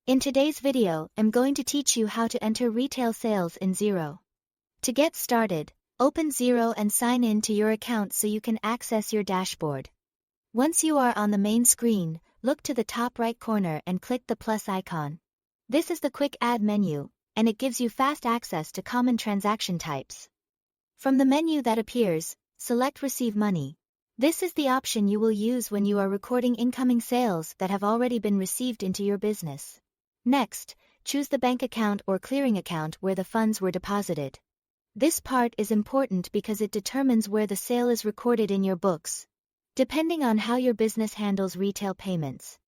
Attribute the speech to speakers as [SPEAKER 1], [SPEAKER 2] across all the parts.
[SPEAKER 1] In today's video, I'm going to teach you how to enter retail sales in Xero. To get started, open Xero and sign in to your account so you can access your dashboard. Once you are on the main screen, look to the top right corner and click the plus icon. This is the quick add menu, and it gives you fast access to common transaction types. From the menu that appears, select Receive Money. This is the option you will use when you are recording incoming sales that have already been received into your business. Next, choose the bank account or clearing account where the funds were deposited. This part is important because it determines where the sale is recorded in your books, depending on how your business handles retail payments.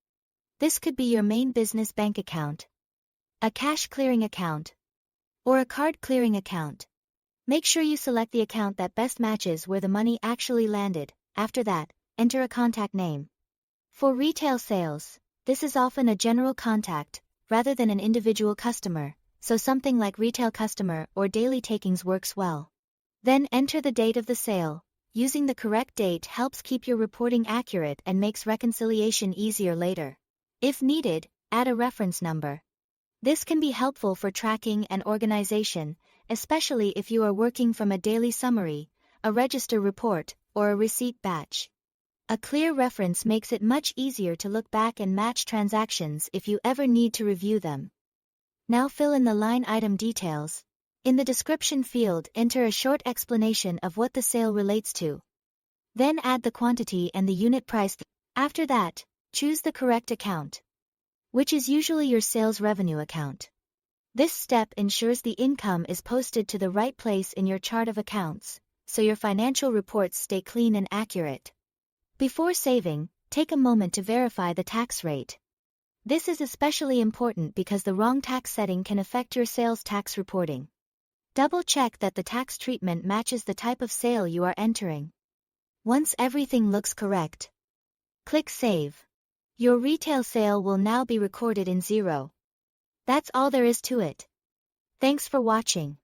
[SPEAKER 1] This could be your main business bank account, a cash clearing account, or a card clearing account. Make sure you select the account that best matches where the money actually landed. After that, enter a contact name. For retail sales, this is often a general contact, rather than an individual customer, so something like retail customer or daily takings works well. Then enter the date of the sale. Using the correct date helps keep your reporting accurate and makes reconciliation easier later. If needed, add a reference number. This can be helpful for tracking and organization, especially if you are working from a daily summary, a register report, or a receipt batch. A clear reference makes it much easier to look back and match transactions if you ever need to review them. Now fill in the line item details. In the description field, enter a short explanation of what the sale relates to. Then add the quantity and the unit price. After that, choose the correct account, which is usually your sales revenue account. This step ensures the income is posted to the right place in your chart of accounts, so your financial reports stay clean and accurate. Before saving, take a moment to verify the tax rate. This is especially important because the wrong tax setting can affect your sales tax reporting. Double-check that the tax treatment matches the type of sale you are entering. Once everything looks correct, click Save. Your retail sale will now be recorded in Xero. That's all there is to it. Thanks for watching.